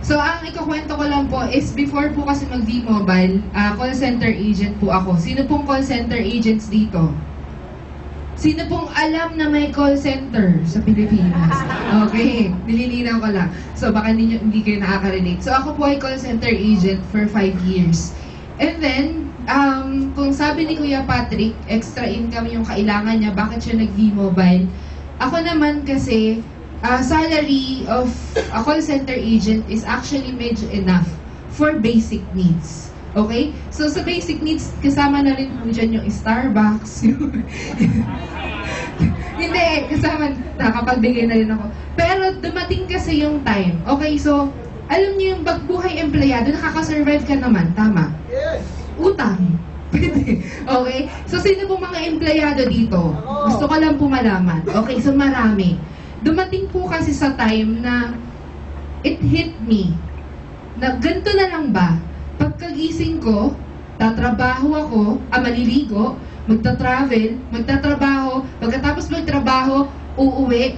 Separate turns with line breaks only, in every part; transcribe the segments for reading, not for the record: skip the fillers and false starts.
So, ang ikukwento ko lang po is before po kasi mag-V-Mobile, call center agent po ako. Sino pong call center agents dito? Sino pong alam na may call center sa Pilipinas? Okay, nililinaw ko lang. So, baka hindi kayo nakaka-relate. So, ako po ay call center agent for 5 years. And then, kung sabi ni Kuya Patrick, extra income yung kailangan niya, bakit siya nag-V-Mobile? Ako naman kasi, salary of a call center agent is actually medyo enough for basic needs. Okay? So, sa basic needs, kasama na rin po dyan yung Starbucks. Hindi, kasama, nakapagbigay na rin ako. Pero dumating kasi yung time. Okay, so, alam niyo yung bagbuhay empleyado, nakaka-survive ka naman, tama?
Yes!
Utang. Pwede. Okay? So, sino pong mga empleyado dito? Gusto ko lang po malaman. Okay, so marami. Dumating po kasi sa time na it hit me na ganito na lang ba? Pagkagising ko, tatrabaho ako, maliligo, magta-travel, magtatrabaho, pagkatapos magtrabaho, uuwi,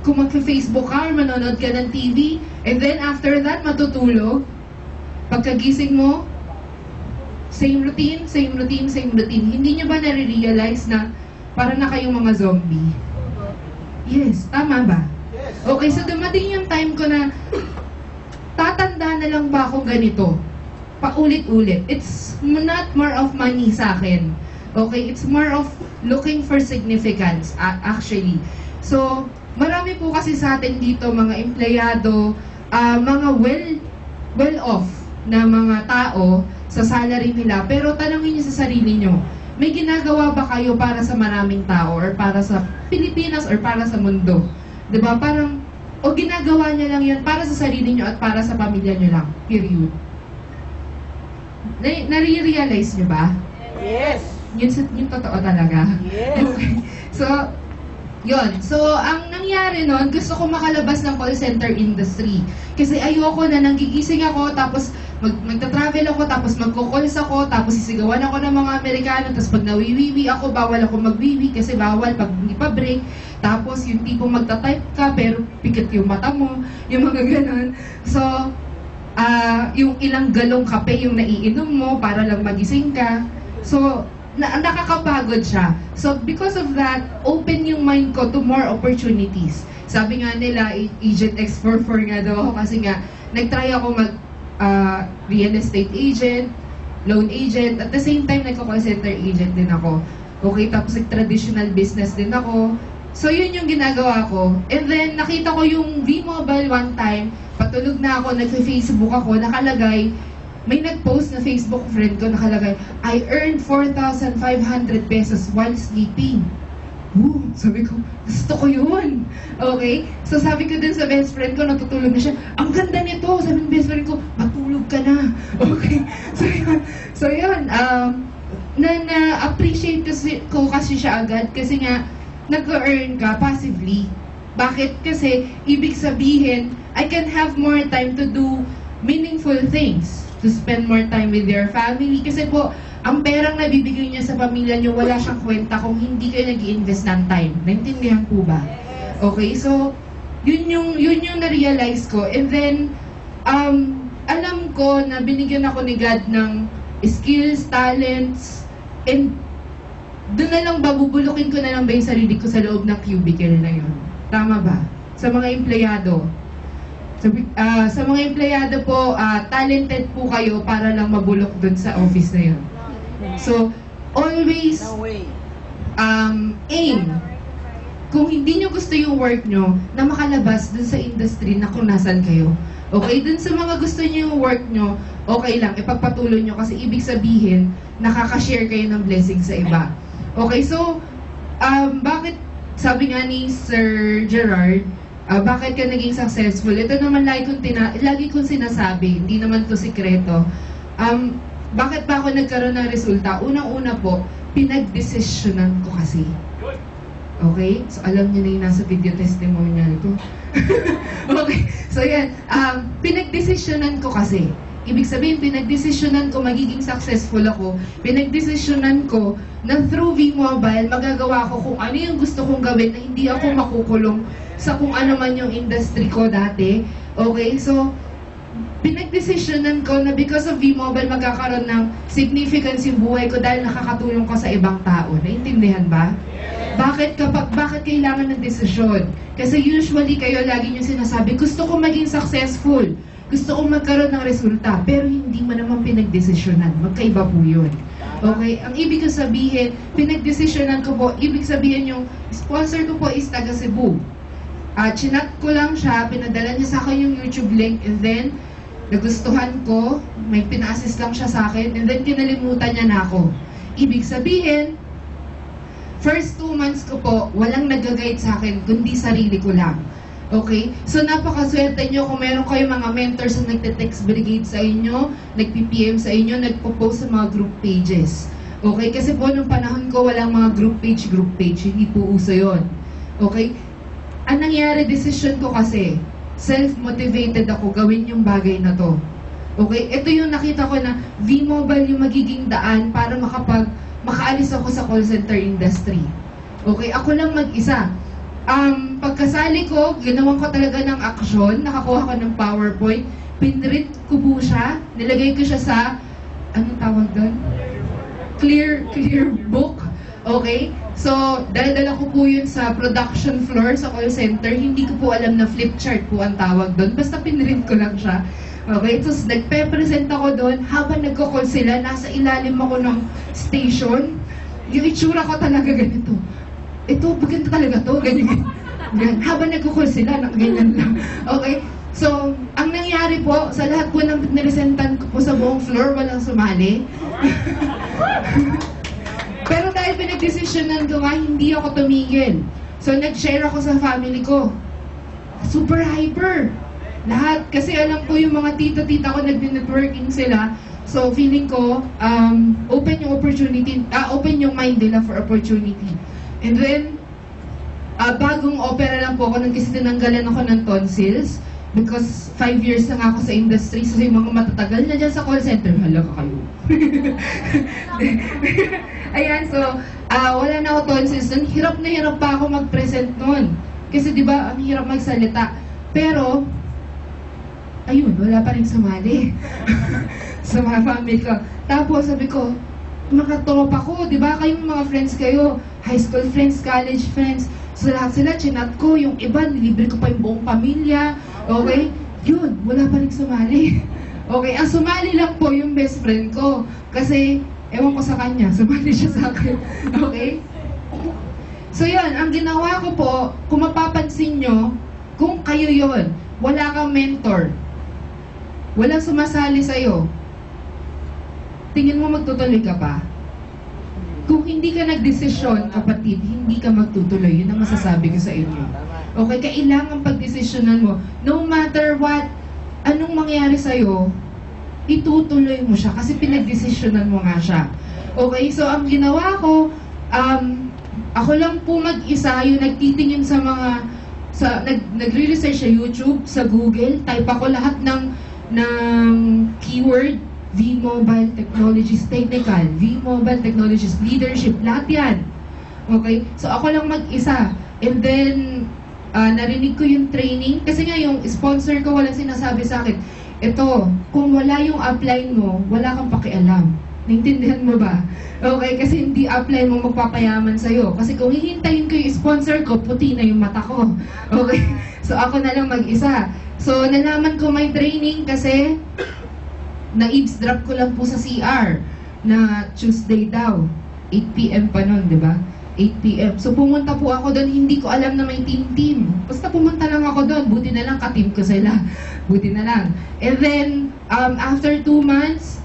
kung magfe-Facebook ka or manonood ka ng TV, and then after that, matutulog. Pagkagising mo, same routine, same routine, same routine. Hindi nyo ba nare-realize na para na kayong mga zombie? Yes, tama ba? Okay, so dumating yung time ko na tatanda na lang ba akong ganito? Paulit-ulit. It's not more of money sa akin. Okay, it's more of looking for significance, actually. So, marami po kasi sa atin dito, mga empleyado, mga well-off na mga tao sa salary nila. Pero tanongin niyo sa sarili niyo, may ginagawa ba kayo para sa maraming tao or para sa Pilipinas or para sa mundo? 'Di ba? Parang, o ginagawa niyo lang yun para sa sarili niyo at para sa pamilya niyo lang. Period. Nare-realize niyo ba?
Yes!
Yung totoo talaga.
Yes!
Okay. So, yun. So, ang nangyari nun, gusto ko makalabas ng call center industry. Kasi ayoko na nanggigising ako, tapos magta-travel ako, tapos magko-calls ako, tapos sisigawan ako ng mga Amerikano, tapos pag nawiwiwi ako, bawal ako magwiwi kasi bawal pag hindi pa break. Tapos yung tipong magta-type ka, pero pikit yung mata mo, yung mga ganon. So, yung ilang galong kape yung naiinom mo para lang magising ka. So, nakakapagod siya. So, because of that, open yung mind ko to more opportunities. Sabi nga nila, Agent X44 nga daw ako kasi nga, nag-try ako real estate agent, loan agent, at the same time, nagko-call center agent din ako. Okay, tapos traditional business din ako. So, yun yung ginagawa ko. And then, nakita ko yung V-Mobile one time, patulog na ako, nagfe-Facebook ako, nakalagay, may nag-post na Facebook friend ko, nakalagay, I earned 4,500 pesos while sleeping. Sabi ko, gusto ko yun. Okay? So sabi ko din sa best friend ko, natutulog na siya, ang ganda nito. Sabi ng best friend ko, matulog ka na. Okay? So yun, na-appreciate ko kasi siya agad kasi nga, nag-earn ka passively. Bakit? Kasi, ibig sabihin, I can have more time to do meaningful things. To spend more time with your family. Kasi po, ang perang nabibigay niya sa pamilya niyo, wala siyang kwenta kung hindi kayo nag-i-invest ng time. Naintindihan po ba? Okay, so, yun yung na-realize ko. And then, alam ko na binigyan ako ni God ng skills, talents, and doon na lang ba, bubulukin ko na lang ba yung sarili ko sa loob ng cubicle na yun? Tama ba? Sa mga empleyado. Sa mga empleyado po, talented po kayo para lang mabulok doon sa office na yun. So, always aim. Kung hindi nyo gusto yung work nyo, na makalabas doon sa industry na kung nasan kayo. Okay, doon sa mga gusto nyo yung work nyo, okay lang, ipagpatuloy nyo kasi ibig sabihin, nakaka-share kayo ng blessing sa iba. Okay, so, bakit, sabi nga ni Sir Gerard, bakit ka naging successful? Ito naman lagi kong sinasabi, hindi naman to sikreto. Bakit ba ako nagkaroon ng resulta? Unang-una po, pinag-desisyonan ko kasi. Okay? So, alam niyo na yung nasa video testimonial ko. Okay, so yan. Pinag-desisyonan ko kasi. Ibig sabihin, pinag-desisyonan ko magiging successful ako. Pinag-desisyonan ko na through V-Mobile, magagawa ko kung ano yung gusto kong gawin na hindi ako makukulong sa kung ano man yung industry ko dati. Okay, so pinagdesisyonan ko na because of V-Mobile magkakaroon ng significance yung buhay ko dahil nakakatulong ko sa ibang tao. Naintindihan ba? Bakit kailangan ng desisyon? Kasi usually kayo lagi nyo sinasabi, gusto ko maging successful, gusto ko magkaroon ng resulta, pero hindi mo naman pinagdesisyonan. Magkaiba po yun. Okay? Ang ibig ko sabihin, pinagdesisyonan ko po, ibig sabihin yung sponsor ko po is taga Cebu. Chinat ko lang siya, pinadala niya sa akin yung YouTube link, and then nagustuhan ko, may pina-assist lang siya sa akin, and then kinalimutan niya na ako. Ibig sabihin, first 2 months ko po, walang nag-guide sa akin, kundi sarili ko lang. Okay? So, napakaswerte nyo kung meron kayong mga mentors na nagte-text brigade sa inyo, nag-PPM sa inyo, nagpo-post sa mga group pages. Okay? Kasi po, nung panahon ko, walang mga group page. Hindi po uso yun. Okay? Ang nangyari, decision ko kasi, self-motivated ako gawin yung bagay na to. Okay? Ito yung nakita ko na V-Mobile yung magiging daan para makaalis ako sa call center industry. Okay? Ako lang mag-isa. Pagkasali ko, ginawan ko talaga ng aksyon, nakakuha ko ng PowerPoint, pinrint ko po siya, nilagay ko siya sa, anong tawag doon? Clear book. Okay? So, dala-dala ko po yun sa production floor sa call center. Hindi ko po alam na flip chart po ang tawag doon. Basta pinrint ko lang siya. Okay? So, nagpe-present ako doon. Habang nagko-call sila, nasa ilalim ako ng station. Yung itsura ko talaga ganito. Ito, maganda talaga to. Ganyan. Habang nagko-call sila, ganyan lang. Okay? So, ang nangyari po, sa lahat po ng niresentan ko po sa buong floor, walang sumali. Pero dahil pinag-desisyonan ko nga, hindi ako tumigil. So, nag-share ako sa family ko. Super hyper. Lahat. Kasi alam ko yung mga tita-tita ko nag-networking sila. So, feeling ko, open yung opportunity, open yung mind nila for opportunity. And then, bagong opera lang po ako, kasi tinanggalan ako ng tonsils. Because 5 years na nga ako sa industry, so yung mga matatagal na dyan sa call center, hala ka kayo. Ayan, so, wala na ako tonsils nun. Hirap na hirap pa ako mag-present nun. Kasi di ba ang hirap magsalita. Pero, ayun, wala pa rin sumali. Sa mga family ko. Tapos sabi ko, mga tropa ko, di ba? Kayong mga friends kayo, high school friends, college friends, so lahat sila, chinat ko, yung iba, nilibre ko pa yung buong pamilya. Okay? Yun, wala pa rin sumali. Okay, ang sumali lang po yung best friend ko. Kasi, ewan ko sa kanya, sumali siya sa akin. Okay? So yun, ang ginawa ko po, kung mapapansin nyo, kung kayo yun, wala kang mentor, walang sumasali sa'yo, tingin mo magtutuloy ka pa? Kung hindi ka nagdesisyon, kapatid, hindi ka magtutuloy. Yun ang masasabi ko sa inyo. Okay, kailangan pagdesisyonan mo. No matter what, anong mangyari sa'yo, itutuloy mo siya kasi pinagdesisyonan mo nga siya. Okay, so ang ginawa ko, ako lang po mag-isa, yung nagtitingin sa mga, nagre-research sa YouTube, sa Google, type ako lahat ng keyword, V-Mobile Technologies Technical, V-Mobile Technologies Leadership, lahat yan. Okay? So ako lang mag-isa. And then, narinig ko yung training. Kasi nga yung sponsor ko, walang sinasabi sa akin, ito, kung wala yung upline mo, wala kang pakialam. Naintindihan mo ba? Okay? Kasi hindi upline mo magpapayaman sa'yo. Kasi kung hihintayin ko yung sponsor ko, puti na yung mata ko. Okay? So ako na lang mag-isa. So nalaman ko may training kasi na-eavesdrop ko lang po sa CR na Tuesday daw. 8 p.m. pa nun, di ba? 8 p.m. So pumunta po ako doon, hindi ko alam na may team. Basta pumunta lang ako doon, buti na lang ka-team ko sila. Buti na lang. And then, after 2 months,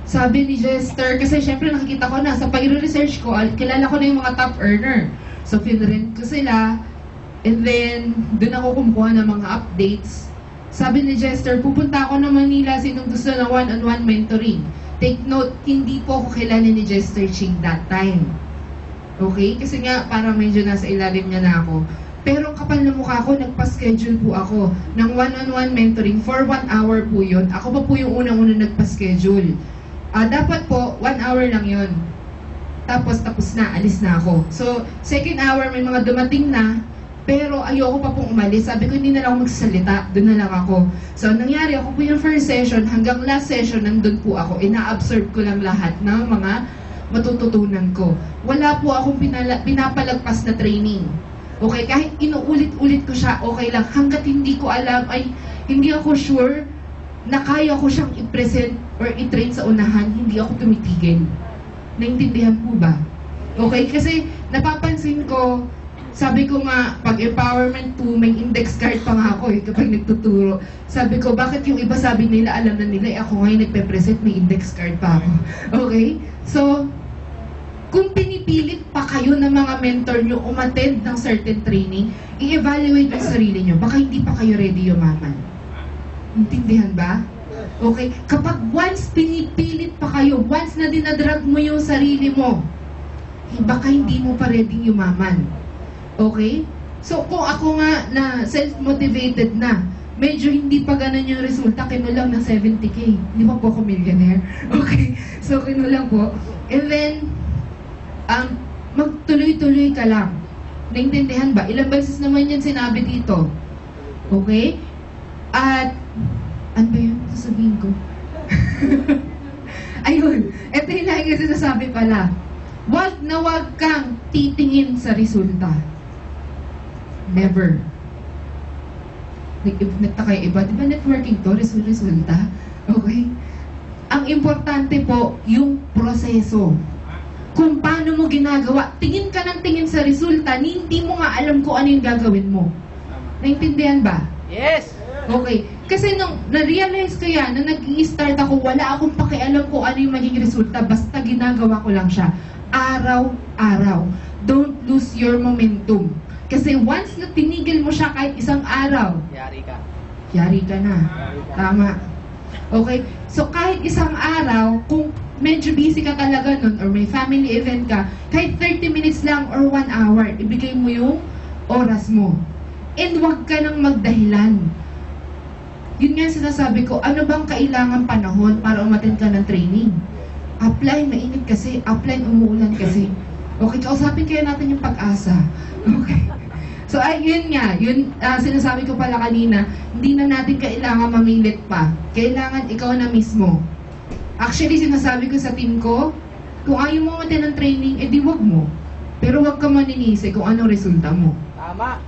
sabi ni Jester, kasi syempre nakikita ko na, sa pag-research ko, kilala ko na yung mga top earner. So pinrint ko sila, and then, doon ako kumukuha ng mga updates. Sabi ni Jester, pupunta ako ng Manila, sinong gusto na one-on-one mentoring. Take note, hindi po ako kilala ni Jester Ching that time. Okay? Kasi nga, parang medyo nasa ilalim niya na ako. Pero kapal na mukha ko, nagpa-schedule po ako ng one-on-one mentoring for 1 hour po yun. Ako pa po yung unang-unang nagpa-schedule. Dapat po, 1 hour lang yun. Tapos na, alis na ako. So, second hour, may mga dumating na, Pero ayoko pa pong umalis. Sabi ko, hindi na lang ako magsasalita. Doon na lang ako. So, nangyari, ako po yung first session, hanggang last session, nandun po ako. Ina-absorb ko lang lahat ng mga matututunan ko. Wala po akong pinapalagpas na training. Okay, kahit inuulit-ulit ko siya, okay lang. Hanggat hindi ko alam, ay hindi ako sure na kaya ko siyang i-present or i-train sa unahan, hindi ako tumitigil. Naintindihan po ba? Okay, kasi napapansin ko, sabi ko nga, pag empowerment 2, may index card pa nga ako kapag nagtuturo. Sabi ko, bakit yung iba sabi nila, alam na nila, ako ngayon nagpe-present, may index card pa ako. Okay? So, kung pinipilit pa kayo ng mga mentor nyo umattend ng certain training, i-evaluate yung sarili nyo. Baka hindi pa kayo ready yumaman. Intindihan ba? Okay? Kapag once pinipilit pa kayo, once na dinadrag mo yung sarili mo, baka hindi mo pa ready yumaman. Okay? So, kung ako nga na self-motivated na, medyo hindi pa ganun yung resulta, kinulang ng 70K. Hindi pa po ako millionaire. Okay? So, kinulang po. And then, magtuloy-tuloy ka lang. Naintindihan ba? Ilang beses naman yan sinabi dito. Okay? At, ano ba yun? Sasabihin ko. Ayun. Ito yung lagi kasi sasabi pala. Wag na wag kang titingin sa resulta. Never. Nagtaka yung iba, di ba networking to? Resulta? Okay? Ang importante po, yung proseso. Kung paano mo ginagawa. Tingin ka ng tingin sa resulta, hindi mo nga alam kung ano yung gagawin mo. Naintindihan ba?
Yes!
Okay. Kasi nung na-realize ko yan, na nag-i-start ako, wala akong pakialam kung ano yung magiging resulta, basta ginagawa ko lang siya. Araw-araw. Don't lose your momentum. Kasi once na tinigil mo siya kahit isang araw,
Yari ka.
yari ka na. Tama. Okay? So kahit isang araw, kung medyo busy ka talaga nun, or may family event ka, kahit 30 minutes lang or 1 hour, ibigay mo yung oras mo. And huwag ka nang magdahilan. Yun nga sinasabi ko, ano bang kailangan panahon para umattend ka ng training? Apply, mainit kasi. Apply, umuulan kasi. Okay, kausapin kaya natin yung pag-asa. Okay. So, yun nga. Yun, sinasabi ko pala kanina, hindi na natin kailangan mamilit pa. Kailangan ikaw na mismo. Actually, sinasabi ko sa team ko, kung ayaw mo umattend ng training, edi wag mo. Pero wag ka maninisi kung anong resulta mo.
Tama.